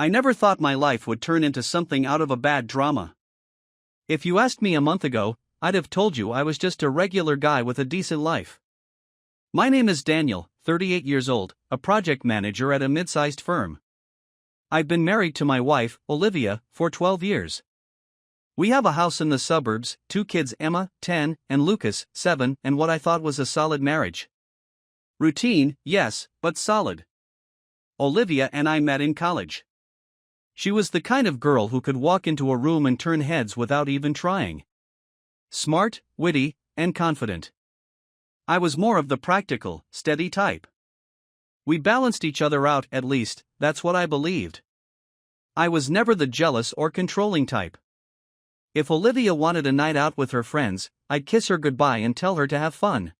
I never thought my life would turn into something out of a bad drama. If you asked me a month ago, I'd have told you I was just a regular guy with a decent life. My name is Daniel, 38 years old, a project manager at a mid-sized firm. I've been married to my wife, Olivia, for 12 years. We have a house in the suburbs, 2 kids, Emma, 10, and Lucas, 7, and what I thought was a solid marriage. Routine, yes, but solid. Olivia and I met in college. She was the kind of girl who could walk into a room and turn heads without even trying. Smart, witty, and confident. I was more of the practical, steady type. We balanced each other out, at least, that's what I believed. I was never the jealous or controlling type. If Olivia wanted a night out with her friends, I'd kiss her goodbye and tell her to have fun.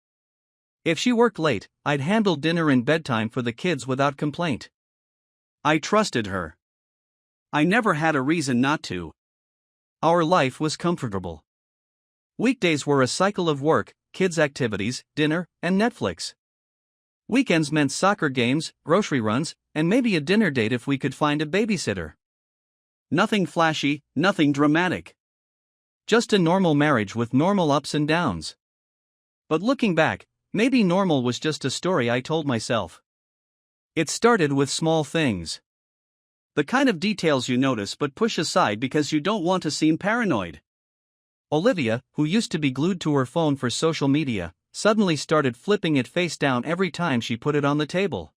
If she worked late, I'd handle dinner and bedtime for the kids without complaint. I trusted her. I never had a reason not to. Our life was comfortable. Weekdays were a cycle of work, kids' activities, dinner, and Netflix. Weekends meant soccer games, grocery runs, and maybe a dinner date if we could find a babysitter. Nothing flashy, nothing dramatic. Just a normal marriage with normal ups and downs. But looking back, maybe normal was just a story I told myself. It started with small things. The kind of details you notice but push aside because you don't want to seem paranoid. Olivia, who used to be glued to her phone for social media, suddenly started flipping it face down every time she put it on the table.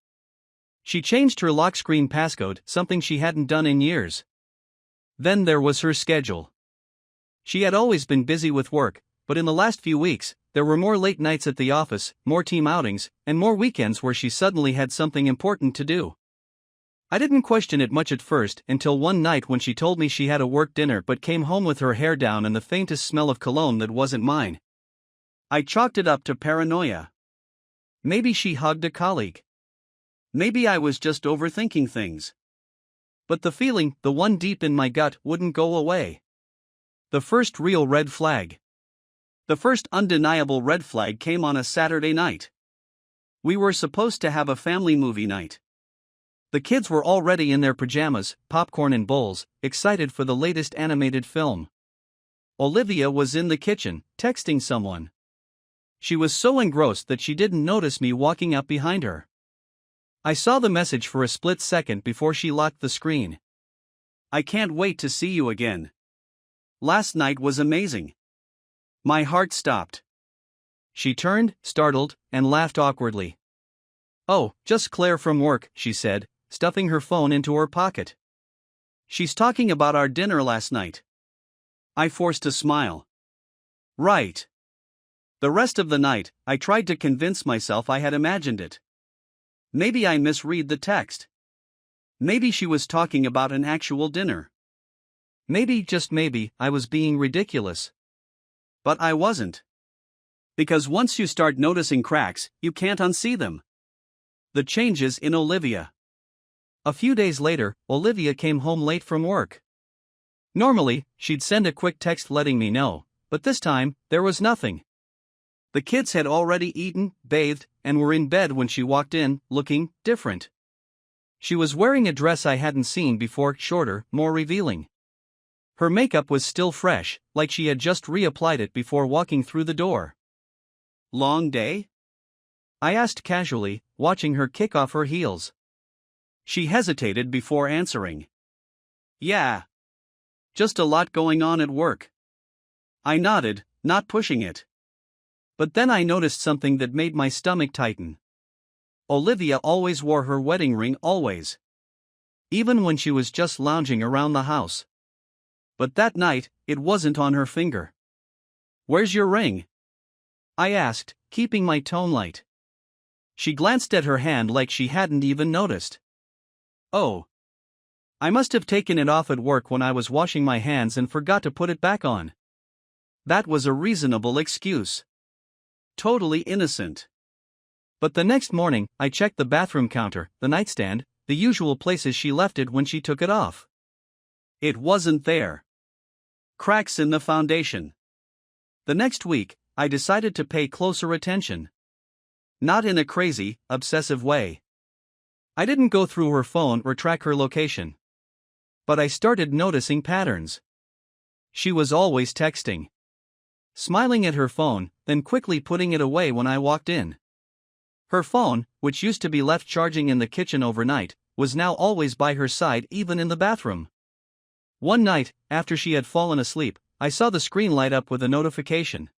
She changed her lock screen passcode, something she hadn't done in years. Then there was her schedule. She had always been busy with work, but in the last few weeks, there were more late nights at the office, more team outings, and more weekends where she suddenly had something important to do. I didn't question it much at first until one night when she told me she had a work dinner but came home with her hair down and the faintest smell of cologne that wasn't mine. I chalked it up to paranoia. Maybe she hugged a colleague. Maybe I was just overthinking things. But the feeling, the one deep in my gut, wouldn't go away. The first real red flag. The first undeniable red flag came on a Saturday night. We were supposed to have a family movie night. The kids were already in their pajamas, popcorn in bowls, excited for the latest animated film. Olivia was in the kitchen, texting someone. She was so engrossed that she didn't notice me walking up behind her. I saw the message for a split second before she locked the screen. I can't wait to see you again. Last night was amazing. My heart stopped. She turned, startled, and laughed awkwardly. Oh, just Claire from work, she said, stuffing her phone into her pocket. She's talking about our dinner last night. I forced a smile. Right. The rest of the night, I tried to convince myself I had imagined it. Maybe I misread the text. Maybe she was talking about an actual dinner. Maybe, just maybe, I was being ridiculous. But I wasn't. Because once you start noticing cracks, you can't unsee them. The changes in Olivia. A few days later, Olivia came home late from work. Normally, she'd send a quick text letting me know, but this time, there was nothing. The kids had already eaten, bathed, and were in bed when she walked in, looking different. She was wearing a dress I hadn't seen before, shorter, more revealing. Her makeup was still fresh, like she had just reapplied it before walking through the door. Long day? I asked casually, watching her kick off her heels. She hesitated before answering. Yeah. Just a lot going on at work. I nodded, not pushing it. But then I noticed something that made my stomach tighten. Olivia always wore her wedding ring, always. Even when she was just lounging around the house. But that night, it wasn't on her finger. Where's your ring? I asked, keeping my tone light. She glanced at her hand like she hadn't even noticed. Oh. I must have taken it off at work when I was washing my hands and forgot to put it back on. That was a reasonable excuse. Totally innocent. But the next morning, I checked the bathroom counter, the nightstand, the usual places she left it when she took it off. It wasn't there. Cracks in the foundation. The next week, I decided to pay closer attention. Not in a crazy, obsessive way. I didn't go through her phone or track her location. But I started noticing patterns. She was always texting. Smiling at her phone, then quickly putting it away when I walked in. Her phone, which used to be left charging in the kitchen overnight, was now always by her side even in the bathroom. One night, after she had fallen asleep, I saw the screen light up with a notification.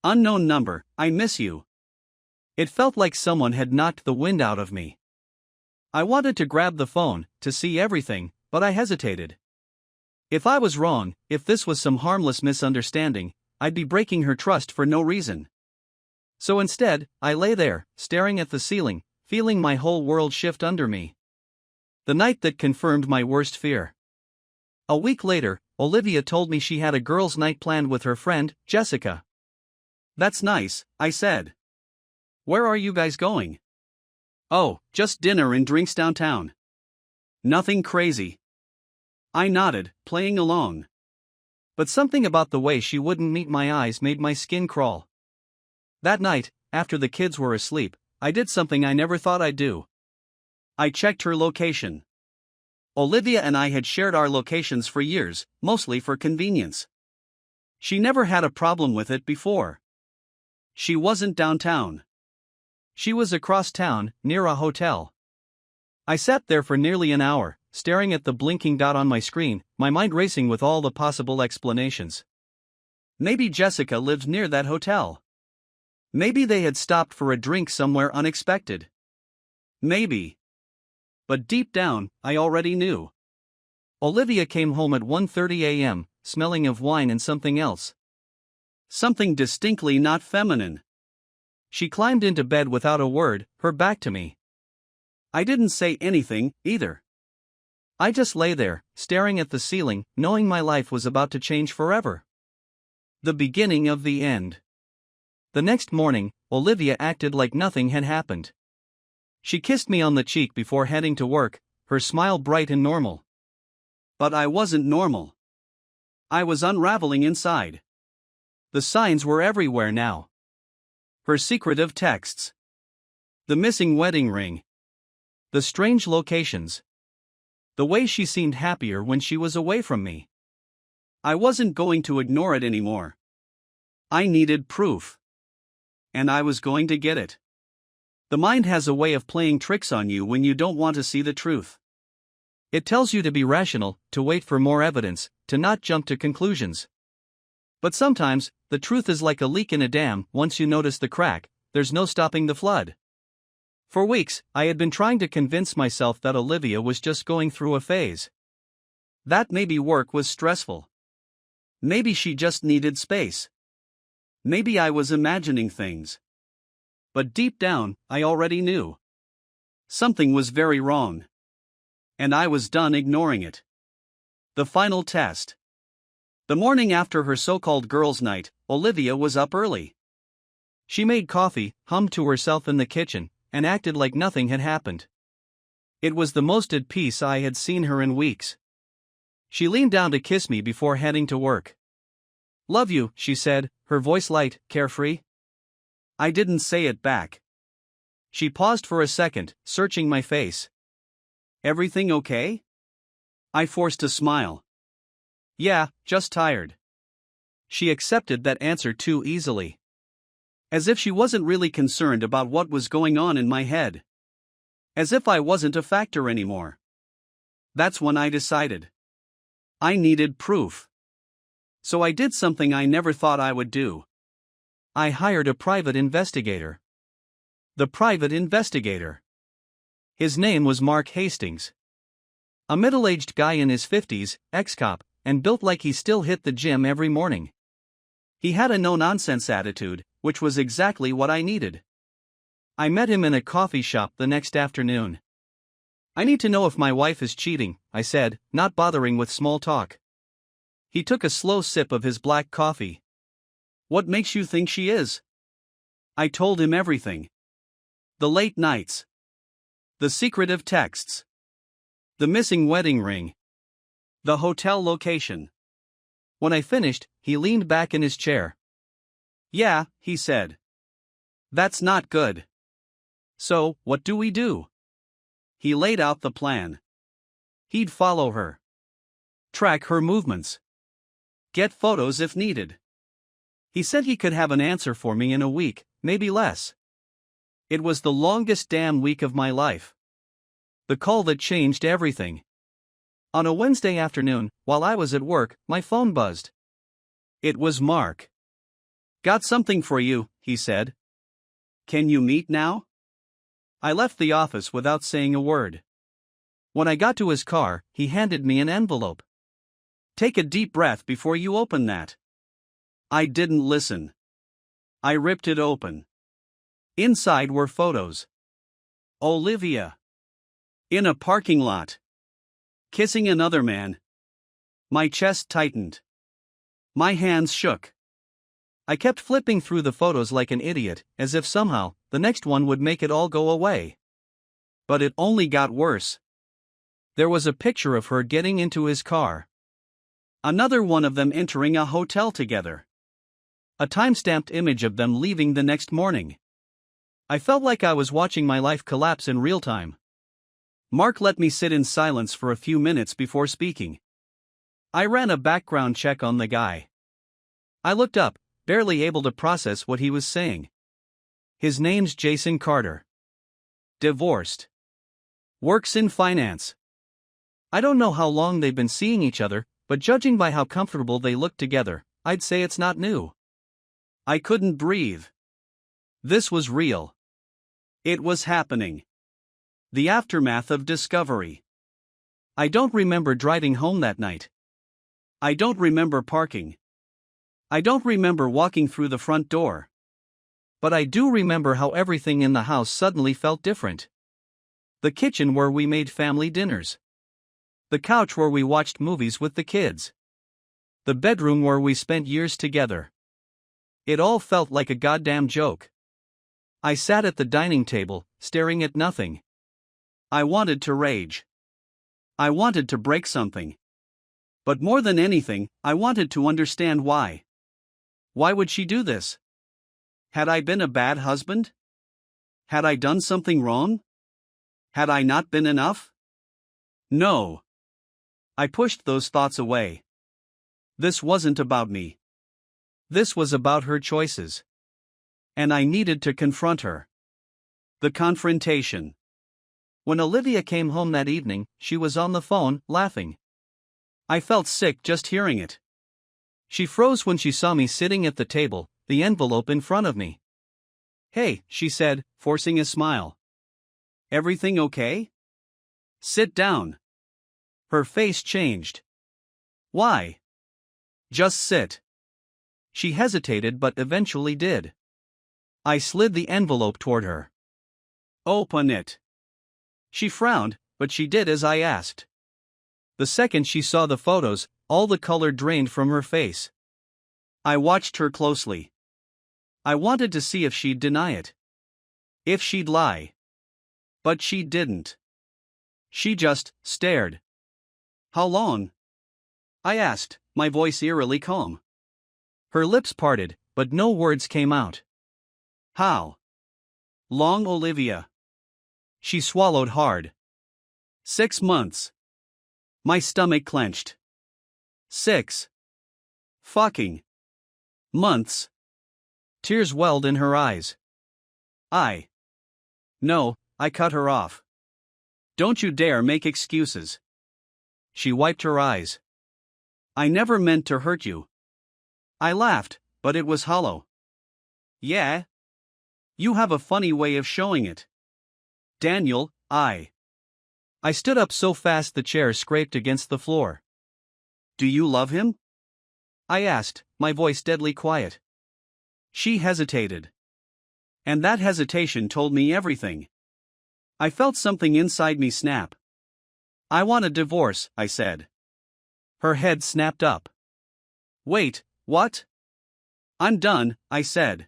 Unknown number, I miss you. It felt like someone had knocked the wind out of me. I wanted to grab the phone, to see everything, but I hesitated. If I was wrong, if this was some harmless misunderstanding, I'd be breaking her trust for no reason. So instead, I lay there, staring at the ceiling, feeling my whole world shift under me. The night that confirmed my worst fear. A week later, Olivia told me she had a girls' night planned with her friend, Jessica. That's nice, I said. Where are you guys going? Oh, just dinner and drinks downtown. Nothing crazy. I nodded, playing along. But something about the way she wouldn't meet my eyes made my skin crawl. That night, after the kids were asleep, I did something I never thought I'd do. I checked her location. Olivia and I had shared our locations for years, mostly for convenience. She never had a problem with it before. She wasn't downtown. She was across town, near a hotel. I sat there for nearly an hour, staring at the blinking dot on my screen, my mind racing with all the possible explanations. Maybe Jessica lived near that hotel. Maybe they had stopped for a drink somewhere unexpected. Maybe. But deep down, I already knew. Olivia came home at 1:30 a.m., smelling of wine and something else. Something distinctly not feminine. She climbed into bed without a word, her back to me. I didn't say anything, either. I just lay there, staring at the ceiling, knowing my life was about to change forever. The beginning of the end. The next morning, Olivia acted like nothing had happened. She kissed me on the cheek before heading to work, her smile bright and normal. But I wasn't normal. I was unraveling inside. The signs were everywhere now. Her secretive texts. The missing wedding ring. The strange locations. The way she seemed happier when she was away from me. I wasn't going to ignore it anymore. I needed proof. And I was going to get it. The mind has a way of playing tricks on you when you don't want to see the truth. It tells you to be rational, to wait for more evidence, to not jump to conclusions. But sometimes, the truth is like a leak in a dam. Once you notice the crack, there's no stopping the flood. For weeks, I had been trying to convince myself that Olivia was just going through a phase. That maybe work was stressful. Maybe she just needed space. Maybe I was imagining things. But deep down, I already knew. Something was very wrong. And I was done ignoring it. The final test. The morning after her so-called girls' night, Olivia was up early. She made coffee, hummed to herself in the kitchen, and acted like nothing had happened. It was the most at peace I had seen her in weeks. She leaned down to kiss me before heading to work. "Love you," she said, her voice light, carefree. I didn't say it back. She paused for a second, searching my face. "Everything okay?" I forced a smile. "Yeah, just tired." She accepted that answer too easily. As if she wasn't really concerned about what was going on in my head. As if I wasn't a factor anymore. That's when I decided. I needed proof. So I did something I never thought I would do. I hired a private investigator. The private investigator. His name was Mark Hastings. A middle-aged guy in his 50s, ex-cop, and built like he still hit the gym every morning. He had a no-nonsense attitude, which was exactly what I needed. I met him in a coffee shop the next afternoon. "I need to know if my wife is cheating," I said, not bothering with small talk. He took a slow sip of his black coffee. "What makes you think she is?" I told him everything. The late nights. The secretive texts. The missing wedding ring. The hotel location. When I finished, he leaned back in his chair. "Yeah," he said. "That's not good. So, what do we do?" He laid out the plan. He'd follow her. track her movements, get photos if needed. He said he could have an answer for me in a week, maybe less. It was the longest damn week of my life. The call that changed everything. On a Wednesday afternoon, while I was at work, my phone buzzed. It was Mark. "Got something for you," he said. "Can you meet now?" I left the office without saying a word. When I got to his car, he handed me an envelope. "Take a deep breath before you open that." I didn't listen. I ripped it open. Inside were photos. Olivia. In a parking lot. Kissing another man. My chest tightened. My hands shook. I kept flipping through the photos like an idiot, as if somehow, the next one would make it all go away. But it only got worse. There was a picture of her getting into his car. Another one of them entering a hotel together. A time-stamped image of them leaving the next morning. I felt like I was watching my life collapse in real time. Mark let me sit in silence for a few minutes before speaking. I ran a background check on the guy. I looked up, barely able to process what he was saying. His name's Jason Carter. Divorced. Works in finance. I don't know how long they've been seeing each other, but judging by how comfortable they looked together, I'd say it's not new. I couldn't breathe. This was real. It was happening. The aftermath of discovery. I don't remember driving home that night. I don't remember parking. I don't remember walking through the front door. But I do remember how everything in the house suddenly felt different. The kitchen where we made family dinners. The couch where we watched movies with the kids. The bedroom where we spent years together. It all felt like a goddamn joke. I sat at the dining table, staring at nothing. I wanted to rage. I wanted to break something. But more than anything, I wanted to understand why. Why would she do this? Had I been a bad husband? Had I done something wrong? Had I not been enough? No. I pushed those thoughts away. This wasn't about me. This was about her choices. And I needed to confront her. The confrontation. When Olivia came home that evening, she was on the phone, laughing. I felt sick just hearing it. She froze when she saw me sitting at the table, the envelope in front of me. "Hey," she said, forcing a smile. "Everything okay? Sit down." Her face changed. "Why?" "Just sit." She hesitated but eventually did. I slid the envelope toward her. "Open it." She frowned, but she did as I asked. The second she saw the photos, all the color drained from her face. I watched her closely. I wanted to see if she'd deny it. If she'd lie. But she didn't. She just stared. "How long?" I asked, my voice eerily calm. Her lips parted, but no words came out. "How long, Olivia?" She swallowed hard. 6 months. My stomach clenched. 6 fucking months. Tears welled in her eyes. No, I cut her off. "Don't you dare make excuses." She wiped her eyes. "I never meant to hurt you." I laughed, but it was hollow. "Yeah? You have a funny way of showing it." "Daniel, I stood up so fast the chair scraped against the floor. "Do you love him?" I asked, my voice deadly quiet. She hesitated. And that hesitation told me everything. I felt something inside me snap. "I want a divorce," I said. Her head snapped up. "Wait, what?" "I'm done," I said.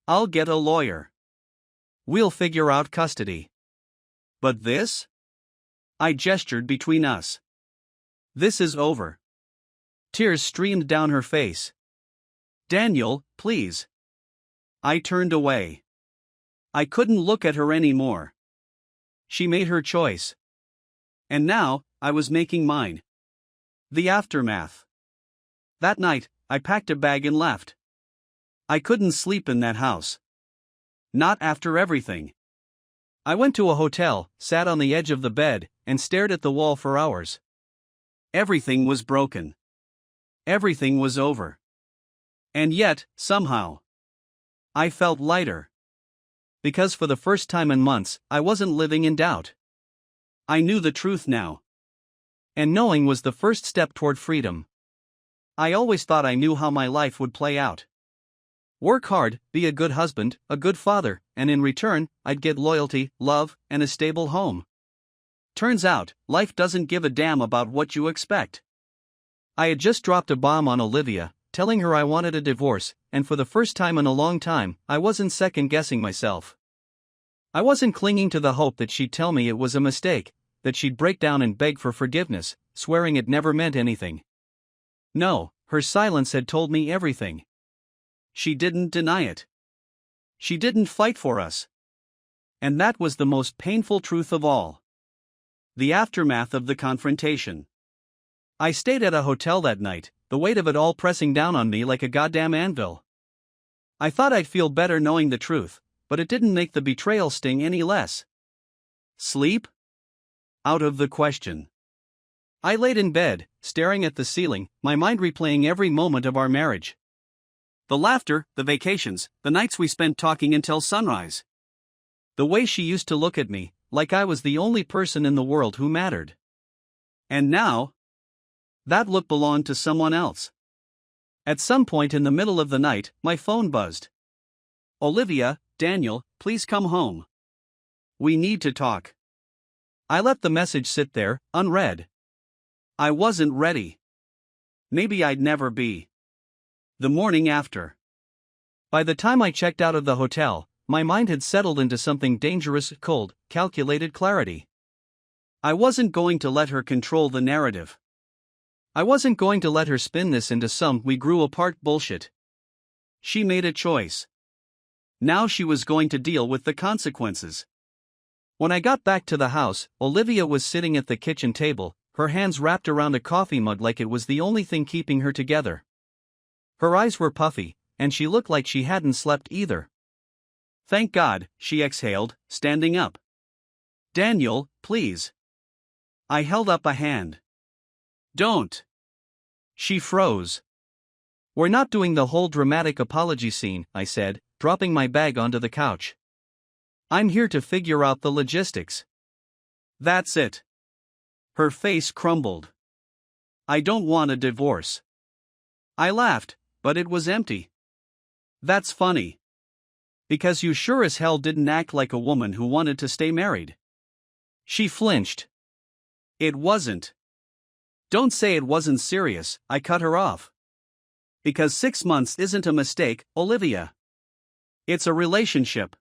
"I'll get a lawyer. We'll figure out custody." "But this?" I gestured between us. "This is over." Tears streamed down her face. "Daniel, please." I turned away. I couldn't look at her anymore. She made her choice. And now, I was making mine. The aftermath. That night, I packed a bag and left. I couldn't sleep in that house. Not after everything. I went to a hotel, sat on the edge of the bed, and stared at the wall for hours. Everything was broken. Everything was over. And yet, somehow, I felt lighter. Because for the first time in months, I wasn't living in doubt. I knew the truth now. And knowing was the first step toward freedom. I always thought I knew how my life would play out. Work hard, be a good husband, a good father, and in return, I'd get loyalty, love, and a stable home. Turns out, life doesn't give a damn about what you expect. I had just dropped a bomb on Olivia, telling her I wanted a divorce, and for the first time in a long time, I wasn't second-guessing myself. I wasn't clinging to the hope that she'd tell me it was a mistake, that she'd break down and beg for forgiveness, swearing it never meant anything. No, her silence had told me everything. She didn't deny it. She didn't fight for us. And that was the most painful truth of all. The aftermath of the confrontation. I stayed at a hotel that night, the weight of it all pressing down on me like a goddamn anvil. I thought I'd feel better knowing the truth, but it didn't make the betrayal sting any less. Sleep? Out of the question. I laid in bed, staring at the ceiling, my mind replaying every moment of our marriage. The laughter, the vacations, the nights we spent talking until sunrise. The way she used to look at me, like I was the only person in the world who mattered. And now, that look belonged to someone else. At some point in the middle of the night, my phone buzzed. Olivia, Daniel, please come home. We need to talk. I let the message sit there, unread. I wasn't ready. Maybe I'd never be. The morning after. By the time I checked out of the hotel, my mind had settled into something dangerous, cold, calculated clarity. I wasn't going to let her control the narrative. I wasn't going to let her spin this into some we grew apart bullshit. She made a choice. Now she was going to deal with the consequences. When I got back to the house, Olivia was sitting at the kitchen table, her hands wrapped around a coffee mug like it was the only thing keeping her together. Her eyes were puffy, and she looked like she hadn't slept either. Thank God, she exhaled, standing up. Daniel, please. I held up a hand. Don't. She froze. We're not doing the whole dramatic apology scene, I said, dropping my bag onto the couch. I'm here to figure out the logistics. That's it. Her face crumbled. I don't want a divorce. I laughed, but it was empty. That's funny. Because you sure as hell didn't act like a woman who wanted to stay married. She flinched. It wasn't. Don't say it wasn't serious, I cut her off. Because 6 months isn't a mistake, Olivia. It's a relationship.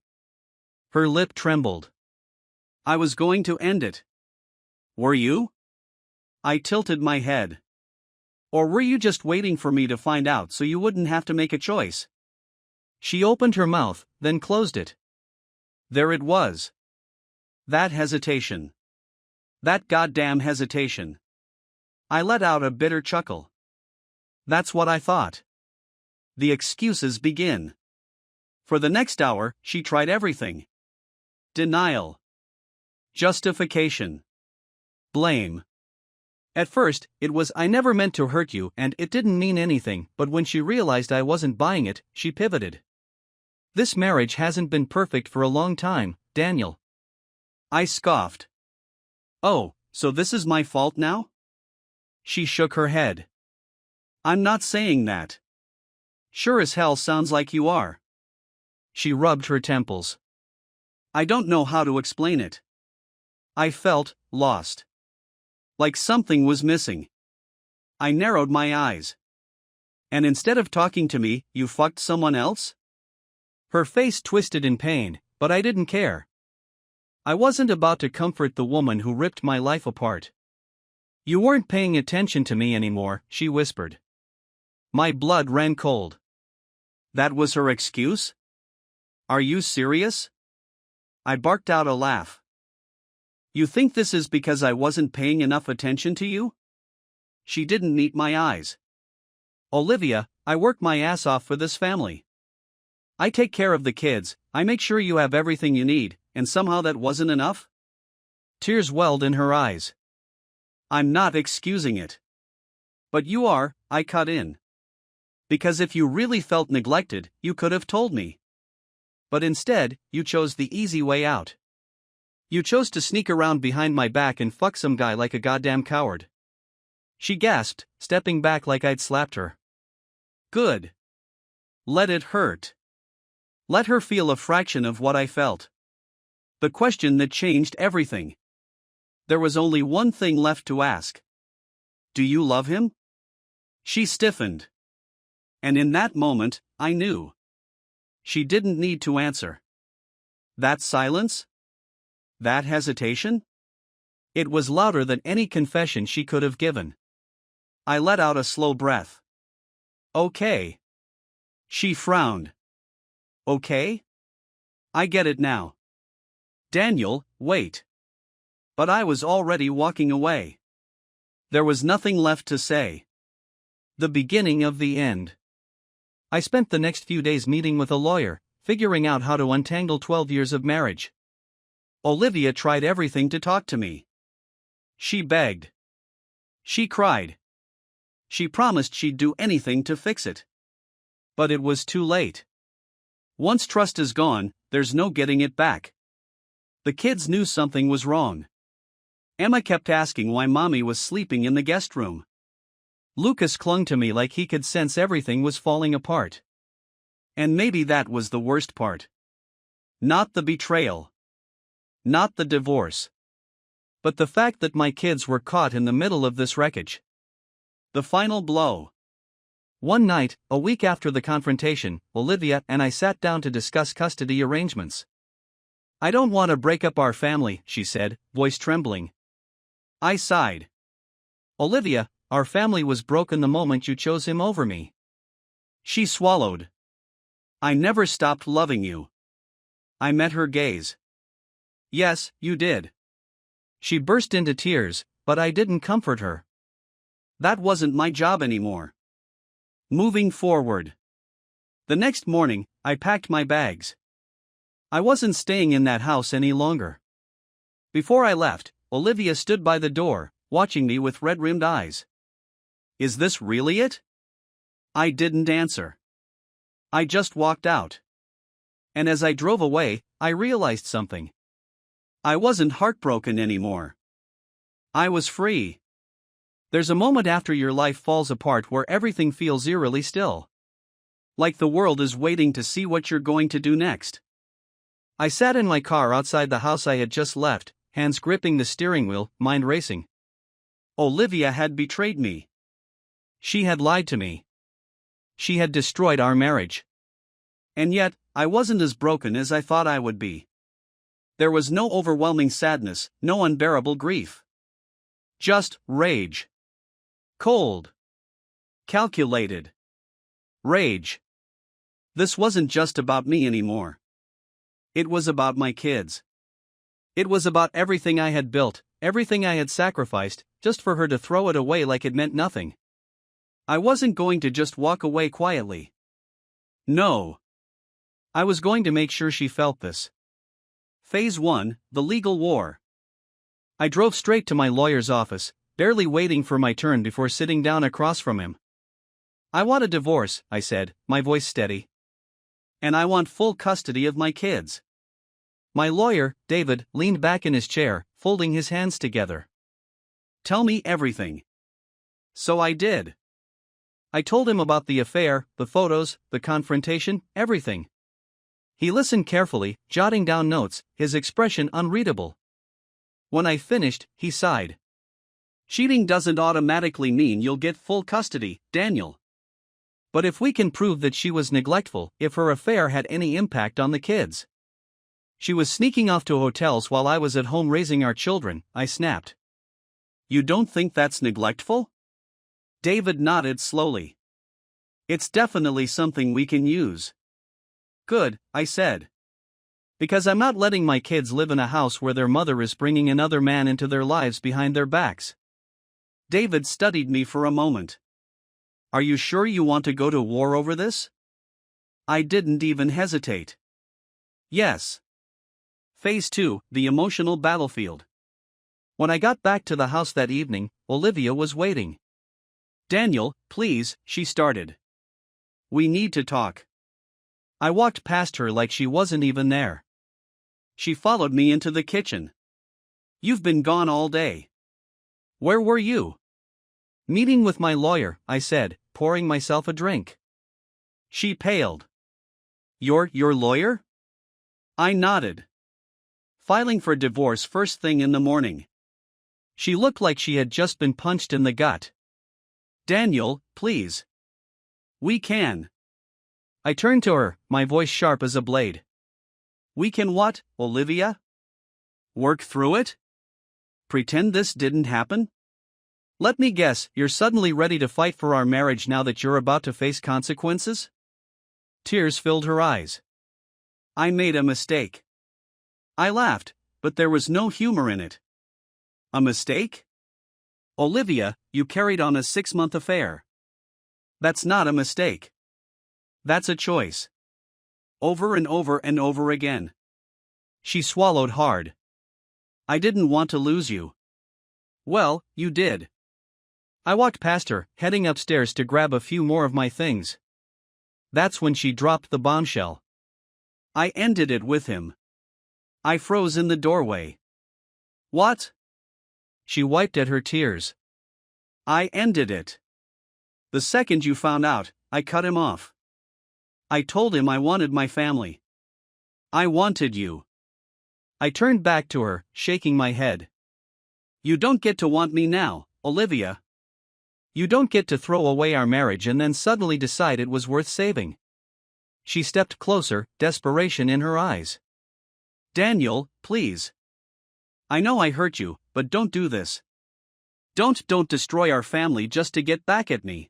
Her lip trembled. I was going to end it. Were you? I tilted my head. Or were you just waiting for me to find out so you wouldn't have to make a choice? She opened her mouth, then closed it. There it was. That hesitation. That goddamn hesitation. I let out a bitter chuckle. That's what I thought. The excuses begin. For the next hour, she tried everything. Denial. Justification. Blame. At first, it was I never meant to hurt you and it didn't mean anything, but when she realized I wasn't buying it, she pivoted. This marriage hasn't been perfect for a long time, Daniel. I scoffed. Oh, so this is my fault now? She shook her head. I'm not saying that. Sure as hell sounds like you are. She rubbed her temples. I don't know how to explain it. I felt lost. Like something was missing. I narrowed my eyes. And instead of talking to me, you fucked someone else? Her face twisted in pain, but I didn't care. I wasn't about to comfort the woman who ripped my life apart. You weren't paying attention to me anymore, she whispered. My blood ran cold. That was her excuse? Are you serious? I barked out a laugh. You think this is because I wasn't paying enough attention to you? She didn't meet my eyes. Olivia, I work my ass off for this family. I take care of the kids, I make sure you have everything you need, and somehow that wasn't enough? Tears welled in her eyes. I'm not excusing it. But you are, I cut in. Because if you really felt neglected, you could have told me. But instead, you chose the easy way out. You chose to sneak around behind my back and fuck some guy like a goddamn coward. She gasped, stepping back like I'd slapped her. Good. Let it hurt. Let her feel a fraction of what I felt. The question that changed everything. There was only one thing left to ask. Do you love him? She stiffened. And in that moment, I knew. She didn't need to answer. That silence? That hesitation? It was louder than any confession she could have given. I let out a slow breath. Okay. She frowned. Okay? I get it now. Daniel, wait. But I was already walking away. There was nothing left to say. The beginning of the end. I spent the next few days meeting with a lawyer, figuring out how to untangle 12 years of marriage. Olivia tried everything to talk to me. She begged. She cried. She promised she'd do anything to fix it. But it was too late. Once trust is gone, there's no getting it back. The kids knew something was wrong. Emma kept asking why Mommy was sleeping in the guest room. Lucas clung to me like he could sense everything was falling apart. And maybe that was the worst part. Not the betrayal. Not the divorce. But the fact that my kids were caught in the middle of this wreckage. The final blow. One night, a week after the confrontation, Olivia and I sat down to discuss custody arrangements. I don't want to break up our family, she said, voice trembling. I sighed. Olivia, our family was broken the moment you chose him over me. She swallowed. I never stopped loving you. I met her gaze. Yes, you did. She burst into tears, but I didn't comfort her. That wasn't my job anymore. Moving forward. The next morning, I packed my bags. I wasn't staying in that house any longer. Before I left, Olivia stood by the door, watching me with red-rimmed eyes. Is this really it? I didn't answer. I just walked out. And as I drove away, I realized something. I wasn't heartbroken anymore. I was free. There's a moment after your life falls apart where everything feels eerily still. Like the world is waiting to see what you're going to do next. I sat in my car outside the house I had just left, hands gripping the steering wheel, mind racing. Olivia had betrayed me. She had lied to me. She had destroyed our marriage. And yet, I wasn't as broken as I thought I would be. There was no overwhelming sadness, no unbearable grief. Just rage. Cold. Calculated. Rage. This wasn't just about me anymore. It was about my kids. It was about everything I had built, everything I had sacrificed, just for her to throw it away like it meant nothing. I wasn't going to just walk away quietly. No. I was going to make sure she felt this. Phase 1, the legal war. I drove straight to my lawyer's office, barely waiting for my turn before sitting down across from him. I want a divorce, I said, my voice steady. And I want full custody of my kids. My lawyer, David, leaned back in his chair, folding his hands together. Tell me everything. So I did. I told him about the affair, the photos, the confrontation, everything. He listened carefully, jotting down notes, his expression unreadable. When I finished, he sighed. Cheating doesn't automatically mean you'll get full custody, Daniel. But if we can prove that she was neglectful, if her affair had any impact on the kids. She was sneaking off to hotels while I was at home raising our children, I snapped. You don't think that's neglectful? David nodded slowly. It's definitely something we can use. Good, I said. Because I'm not letting my kids live in a house where their mother is bringing another man into their lives behind their backs. David studied me for a moment. Are you sure you want to go to war over this? I didn't even hesitate. Yes. Phase 2, the emotional battlefield. When I got back to the house that evening, Olivia was waiting. Daniel, please, she started. We need to talk. I walked past her like she wasn't even there. She followed me into the kitchen. You've been gone all day. Where were you? Meeting with my lawyer, I said, pouring myself a drink. She paled. Your lawyer? I nodded. Filing for divorce first thing in the morning. She looked like she had just been punched in the gut. Daniel, please. We can. I turned to her, my voice sharp as a blade. We can what, Olivia? Work through it? Pretend this didn't happen? Let me guess, you're suddenly ready to fight for our marriage now that you're about to face consequences? Tears filled her eyes. I made a mistake. I laughed, but there was no humor in it. A mistake? Olivia, you carried on a 6-month affair. That's not a mistake. That's a choice. Over and over and over again. She swallowed hard. I didn't want to lose you. Well, you did. I walked past her, heading upstairs to grab a few more of my things. That's when she dropped the bombshell. I ended it with him. I froze in the doorway. What? She wiped at her tears. I ended it. The second you found out, I cut him off. I told him I wanted my family. I wanted you. I turned back to her, shaking my head. You don't get to want me now, Olivia. You don't get to throw away our marriage and then suddenly decide it was worth saving. She stepped closer, desperation in her eyes. Daniel, please. I know I hurt you, but don't do this. Don't destroy our family just to get back at me.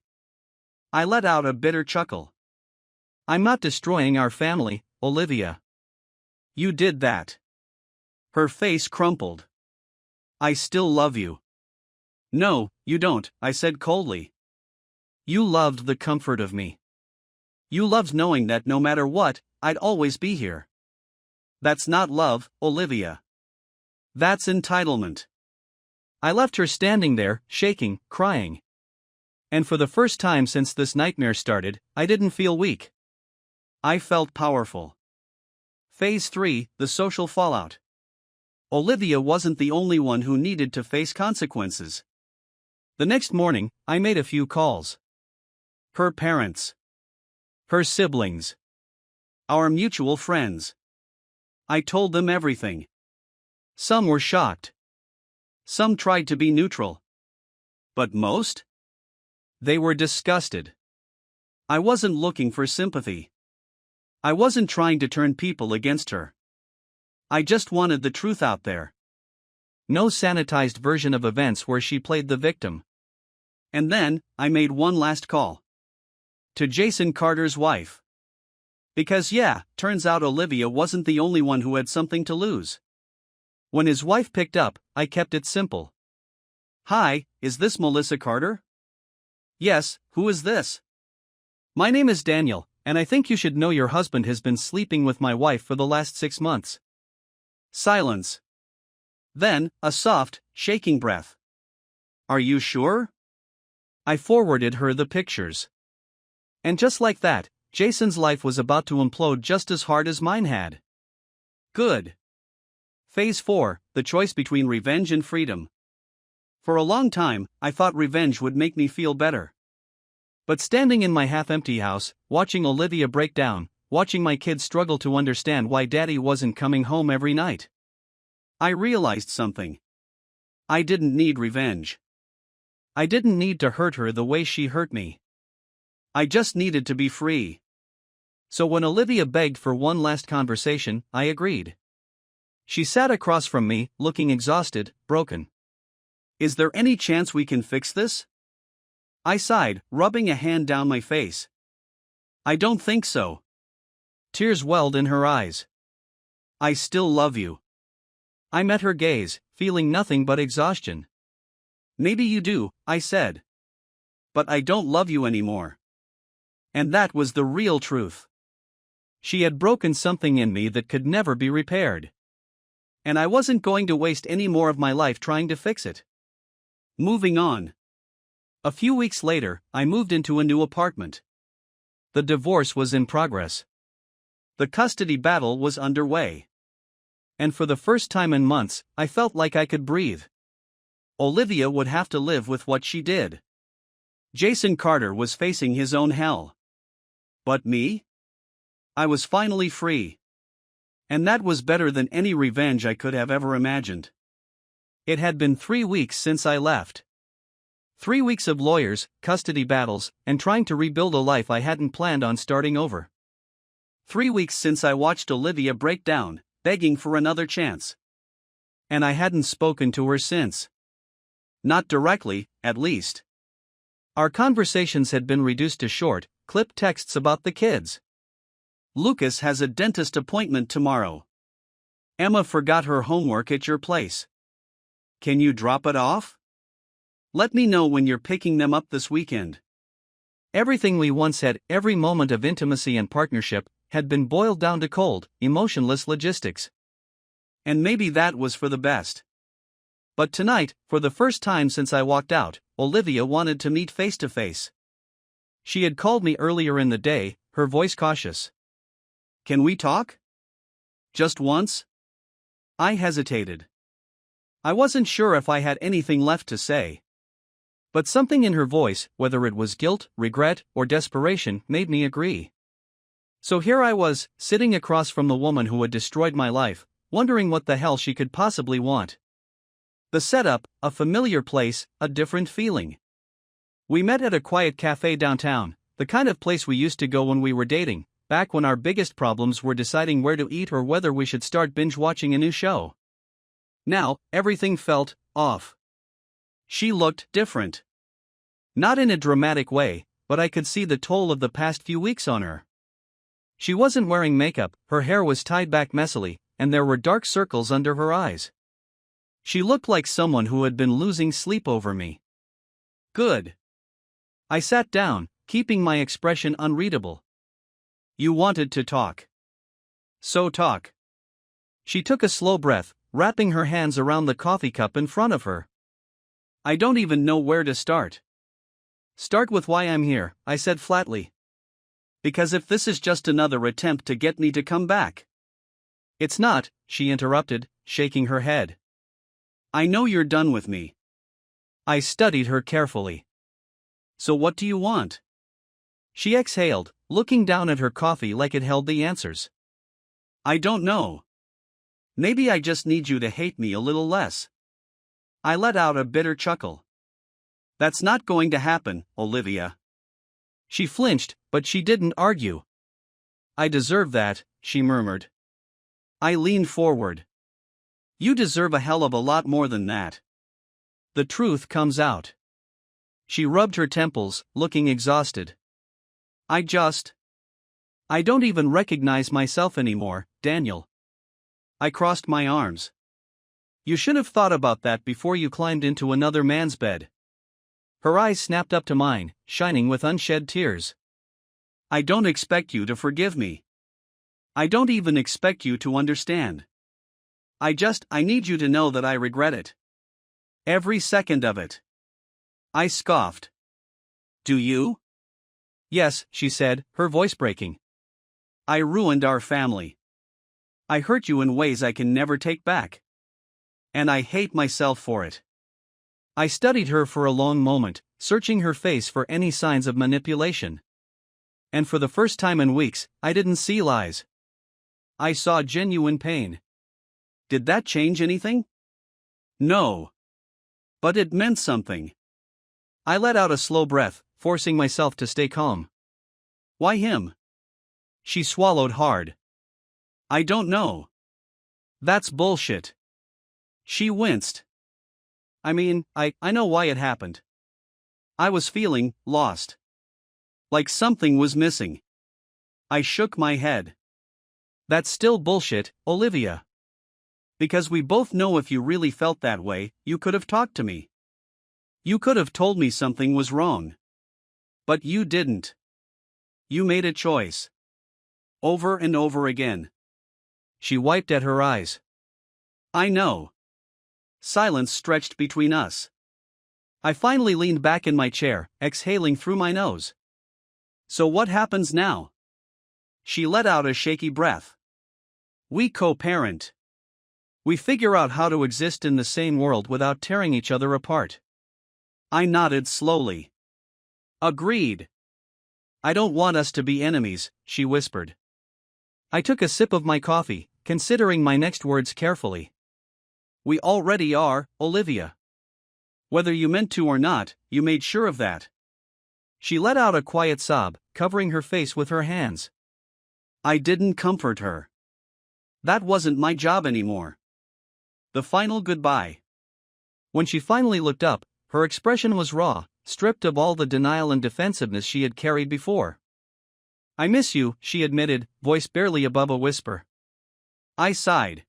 I let out a bitter chuckle. I'm not destroying our family, Olivia. You did that. Her face crumpled. I still love you. No, you don't, I said coldly. You loved the comfort of me. You loved knowing that no matter what, I'd always be here. That's not love, Olivia. That's entitlement. I left her standing there, shaking, crying. And for the first time since this nightmare started, I didn't feel weak. I felt powerful. Phase 3, the social fallout. Olivia wasn't the only one who needed to face consequences. The next morning, I made a few calls. Her parents. Her siblings. Our mutual friends. I told them everything. Some were shocked. Some tried to be neutral. But most? They were disgusted. I wasn't looking for sympathy. I wasn't trying to turn people against her. I just wanted the truth out there. No sanitized version of events where she played the victim. And then, I made one last call. To Jason Carter's wife. Because turns out Olivia wasn't the only one who had something to lose. When his wife picked up, I kept it simple. Hi, is this Melissa Carter? Yes, who is this? My name is Daniel, and I think you should know your husband has been sleeping with my wife for the last 6 months. Silence. Then, a soft, shaking breath. Are you sure? I forwarded her the pictures. And just like that, Jason's life was about to implode just as hard as mine had. Good. Phase 4, the choice between revenge and freedom. For a long time, I thought revenge would make me feel better. But standing in my half-empty house, watching Olivia break down, watching my kids struggle to understand why Daddy wasn't coming home every night, I realized something. I didn't need revenge. I didn't need to hurt her the way she hurt me. I just needed to be free. So when Olivia begged for one last conversation, I agreed. She sat across from me, looking exhausted, broken. Is there any chance we can fix this? I sighed, rubbing a hand down my face. I don't think so. Tears welled in her eyes. I still love you. I met her gaze, feeling nothing but exhaustion. Maybe you do, I said. But I don't love you anymore. And that was the real truth. She had broken something in me that could never be repaired. And I wasn't going to waste any more of my life trying to fix it. Moving on. A few weeks later, I moved into a new apartment. The divorce was in progress. The custody battle was underway. And for the first time in months, I felt like I could breathe. Olivia would have to live with what she did. Jason Carter was facing his own hell. But me? I was finally free. And that was better than any revenge I could have ever imagined. It had been 3 weeks since I left. 3 weeks of lawyers, custody battles, and trying to rebuild a life I hadn't planned on starting over. 3 weeks since I watched Olivia break down, begging for another chance. And I hadn't spoken to her since. Not directly, at least. Our conversations had been reduced to short, clipped texts about the kids. Lucas has a dentist appointment tomorrow. Emma forgot her homework at your place. Can you drop it off? Let me know when you're picking them up this weekend. Everything we once had, every moment of intimacy and partnership, had been boiled down to cold, emotionless logistics. And maybe that was for the best. But tonight, for the first time since I walked out, Olivia wanted to meet face to face. She had called me earlier in the day, her voice cautious. Can we talk? Just once? I hesitated. I wasn't sure if I had anything left to say. But something in her voice, whether it was guilt, regret, or desperation, made me agree. So here I was, sitting across from the woman who had destroyed my life, wondering what the hell she could possibly want. The setup, a familiar place, a different feeling. We met at a quiet cafe downtown, the kind of place we used to go when we were dating, back when our biggest problems were deciding where to eat or whether we should start binge-watching a new show. Now, everything felt off. She looked different. Not in a dramatic way, but I could see the toll of the past few weeks on her. She wasn't wearing makeup, her hair was tied back messily, and there were dark circles under her eyes. She looked like someone who had been losing sleep over me. Good. I sat down, keeping my expression unreadable. You wanted to talk. So talk. She took a slow breath, wrapping her hands around the coffee cup in front of her. I don't even know where to start. Start with why I'm here, I said flatly. Because if this is just another attempt to get me to come back. It's not, she interrupted, shaking her head. I know you're done with me. I studied her carefully. So what do you want? She exhaled, looking down at her coffee like it held the answers. I don't know. Maybe I just need you to hate me a little less. I let out a bitter chuckle. That's not going to happen, Olivia. She flinched, but she didn't argue. I deserve that, she murmured. I leaned forward. You deserve a hell of a lot more than that. The truth comes out. She rubbed her temples, looking exhausted. I don't even recognize myself anymore, Daniel. I crossed my arms. You should have thought about that before you climbed into another man's bed. Her eyes snapped up to mine, shining with unshed tears. I don't expect you to forgive me. I don't even expect you to understand. I need you to know that I regret it. Every second of it. I scoffed. Do you? Yes, she said, her voice breaking. I ruined our family. I hurt you in ways I can never take back. And I hate myself for it. I studied her for a long moment, searching her face for any signs of manipulation. And for the first time in weeks, I didn't see lies. I saw genuine pain. Did that change anything? No. But it meant something. I let out a slow breath, forcing myself to stay calm. Why him? She swallowed hard. I don't know. That's bullshit. She winced. I mean, I know why it happened. I was feeling lost. Like something was missing. I shook my head. That's still bullshit, Olivia. Because we both know if you really felt that way, you could have talked to me. You could have told me something was wrong. But you didn't. You made a choice. Over and over again. She wiped at her eyes. I know. Silence stretched between us. I finally leaned back in my chair, exhaling through my nose. So what happens now? She let out a shaky breath. We co-parent. We figure out how to exist in the same world without tearing each other apart. I nodded slowly. Agreed. I don't want us to be enemies, she whispered. I took a sip of my coffee, considering my next words carefully. We already are, Olivia. Whether you meant to or not, you made sure of that. She let out a quiet sob, covering her face with her hands. I didn't comfort her. That wasn't my job anymore. The final goodbye. When she finally looked up, her expression was raw, stripped of all the denial and defensiveness she had carried before. I miss you, she admitted, voice barely above a whisper. I sighed.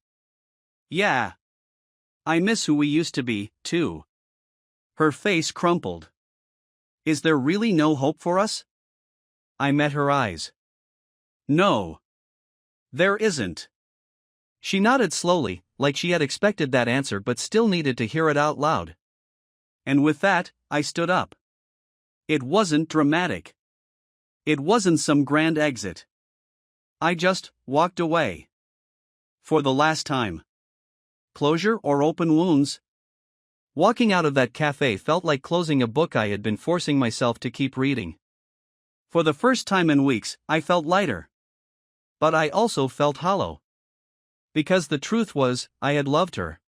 Yeah. I miss who we used to be, too. Her face crumpled. Is there really no hope for us? I met her eyes. No. There isn't. She nodded slowly, like she had expected that answer but still needed to hear it out loud. And with that, I stood up. It wasn't dramatic. It wasn't some grand exit. I just walked away. For the last time. Closure or open wounds? Walking out of that cafe felt like closing a book I had been forcing myself to keep reading. For the first time in weeks, I felt lighter. But I also felt hollow. Because the truth was, I had loved her.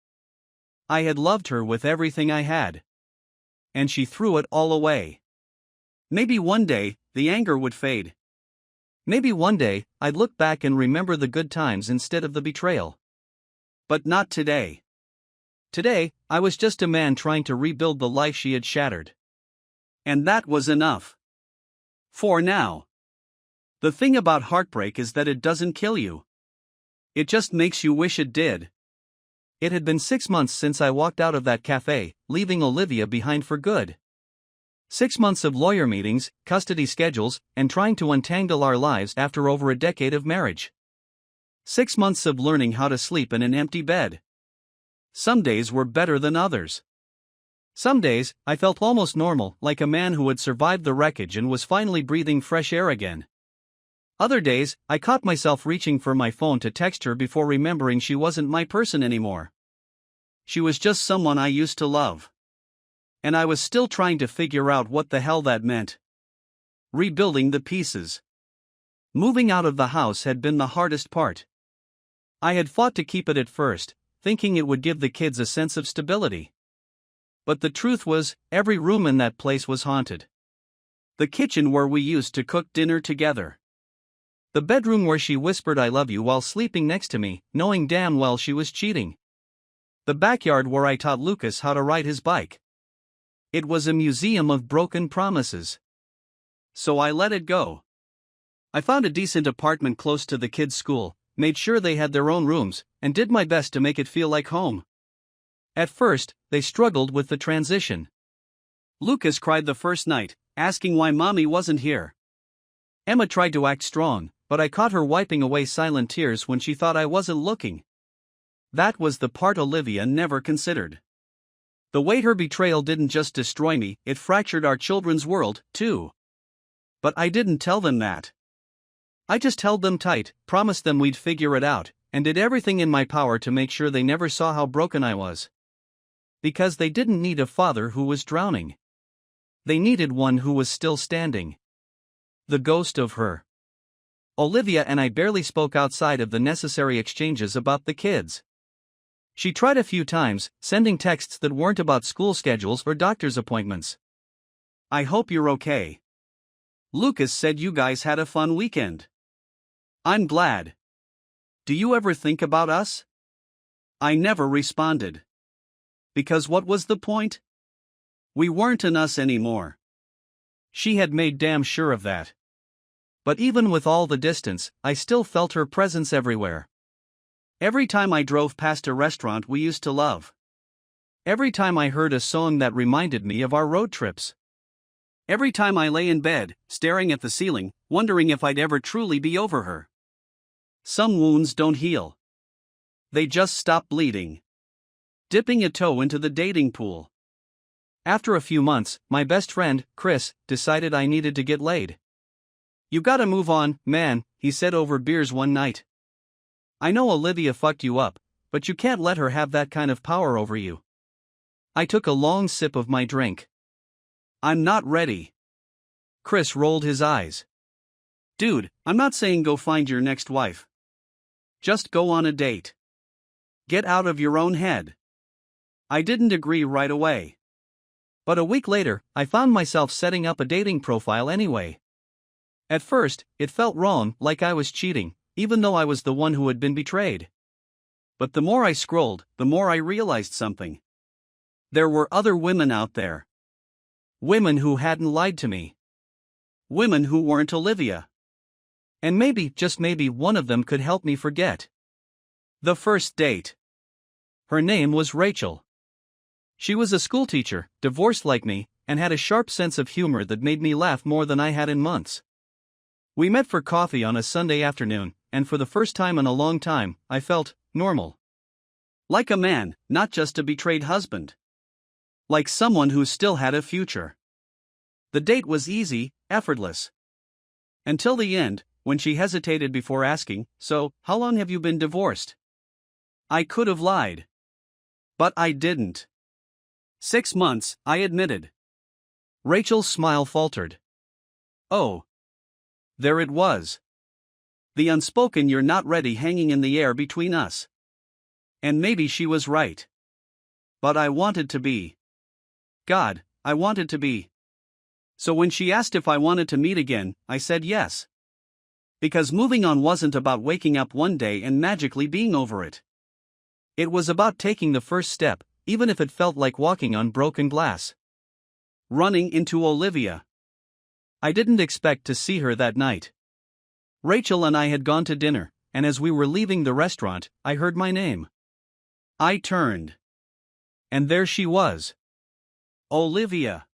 I had loved her with everything I had. And she threw it all away. Maybe one day, the anger would fade. Maybe one day, I'd look back and remember the good times instead of the betrayal. But not today. Today, I was just a man trying to rebuild the life she had shattered. And that was enough. For now. The thing about heartbreak is that it doesn't kill you. It just makes you wish it did. It had been 6 months since I walked out of that cafe, leaving Olivia behind for good. 6 months of lawyer meetings, custody schedules, and trying to untangle our lives after over a decade of marriage. 6 months of learning how to sleep in an empty bed. Some days were better than others. Some days, I felt almost normal, like a man who had survived the wreckage and was finally breathing fresh air again. Other days, I caught myself reaching for my phone to text her before remembering she wasn't my person anymore. She was just someone I used to love. And I was still trying to figure out what the hell that meant. Rebuilding the pieces. Moving out of the house had been the hardest part. I had fought to keep it at first, thinking it would give the kids a sense of stability. But the truth was, every room in that place was haunted. The kitchen where we used to cook dinner together. The bedroom where she whispered I love you while sleeping next to me, knowing damn well she was cheating. The backyard where I taught Lucas how to ride his bike. It was a museum of broken promises. So I let it go. I found a decent apartment close to the kids' school, made sure they had their own rooms, and did my best to make it feel like home. At first, they struggled with the transition. Lucas cried the first night, asking why mommy wasn't here. Emma tried to act strong, but I caught her wiping away silent tears when she thought I wasn't looking. That was the part Olivia never considered. The way her betrayal didn't just destroy me, it fractured our children's world, too. But I didn't tell them that. I just held them tight, promised them we'd figure it out, and did everything in my power to make sure they never saw how broken I was. Because they didn't need a father who was drowning. They needed one who was still standing. The ghost of her. Olivia and I barely spoke outside of the necessary exchanges about the kids. She tried a few times, sending texts that weren't about school schedules or doctor's appointments. I hope you're okay. Lucas said you guys had a fun weekend. I'm glad. Do you ever think about us? I never responded. Because what was the point? We weren't an us anymore. She had made damn sure of that. But even with all the distance, I still felt her presence everywhere. Every time I drove past a restaurant we used to love. Every time I heard a song that reminded me of our road trips. Every time I lay in bed, staring at the ceiling, wondering if I'd ever truly be over her. Some wounds don't heal. They just stop bleeding. Dipping a toe into the dating pool. After a few months, my best friend, Chris, decided I needed to get laid. "You gotta move on, man," he said over beers one night. "I know Olivia fucked you up, but you can't let her have that kind of power over you." I took a long sip of my drink. "I'm not ready." Chris rolled his eyes. "Dude, I'm not saying go find your next wife. Just go on a date. Get out of your own head." I didn't agree right away. But a week later, I found myself setting up a dating profile anyway. At first, it felt wrong, like I was cheating, even though I was the one who had been betrayed. But the more I scrolled, the more I realized something. There were other women out there. Women who hadn't lied to me. Women who weren't Olivia. And maybe, just maybe, one of them could help me forget. The first date. Her name was Rachel. She was a schoolteacher, divorced like me, and had a sharp sense of humor that made me laugh more than I had in months. We met for coffee on a Sunday afternoon, and for the first time in a long time, I felt normal. Like a man, not just a betrayed husband. Like someone who still had a future. The date was easy, effortless. Until the end, when she hesitated before asking, "So, how long have you been divorced?" I could have lied. But I didn't. 6 months, I admitted. Rachel's smile faltered. Oh. There it was. The unspoken "you're not ready" hanging in the air between us. And maybe she was right. But I wanted to be. God, I wanted to be. So when she asked if I wanted to meet again, I said yes. Because moving on wasn't about waking up one day and magically being over it. It was about taking the first step, even if it felt like walking on broken glass. Running into Olivia. I didn't expect to see her that night. Rachel and I had gone to dinner, and as we were leaving the restaurant, I heard my name. I turned. And there she was. Olivia.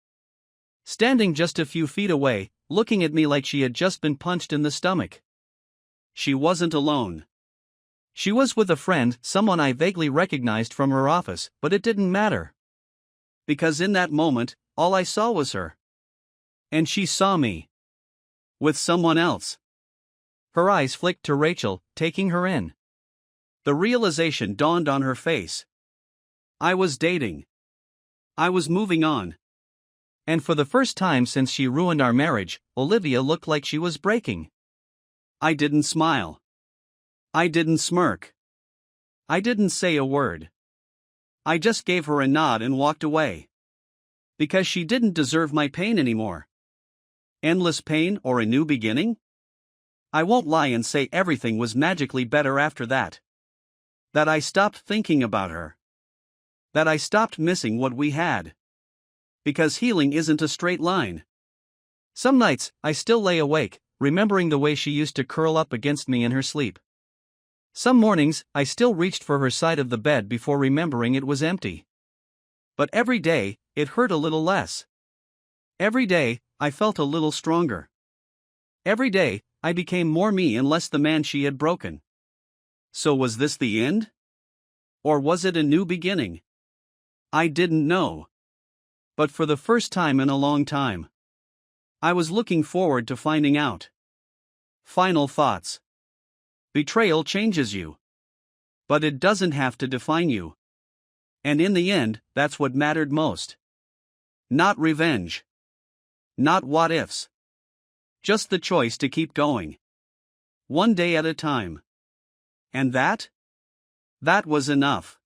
Standing just a few feet away, looking at me like she had just been punched in the stomach. She wasn't alone. She was with a friend, someone I vaguely recognized from her office, but it didn't matter. Because in that moment, all I saw was her. And she saw me. With someone else. Her eyes flicked to Rachel, taking her in. The realization dawned on her face. I was dating. I was moving on. And for the first time since she ruined our marriage, Olivia looked like she was breaking. I didn't smile. I didn't smirk. I didn't say a word. I just gave her a nod and walked away. Because she didn't deserve my pain anymore. Endless pain or a new beginning? I won't lie and say everything was magically better after that. That I stopped thinking about her. That I stopped missing what we had. Because healing isn't a straight line. Some nights, I still lay awake, remembering the way she used to curl up against me in her sleep. Some mornings, I still reached for her side of the bed before remembering it was empty. But every day, it hurt a little less. Every day, I felt a little stronger. Every day, I became more me and less the man she had broken. So was this the end? Or was it a new beginning? I didn't know. But for the first time in a long time, I was looking forward to finding out. Final thoughts. Betrayal changes you. But it doesn't have to define you. And in the end, that's what mattered most. Not revenge. Not what ifs. Just the choice to keep going. One day at a time. And that? That was enough.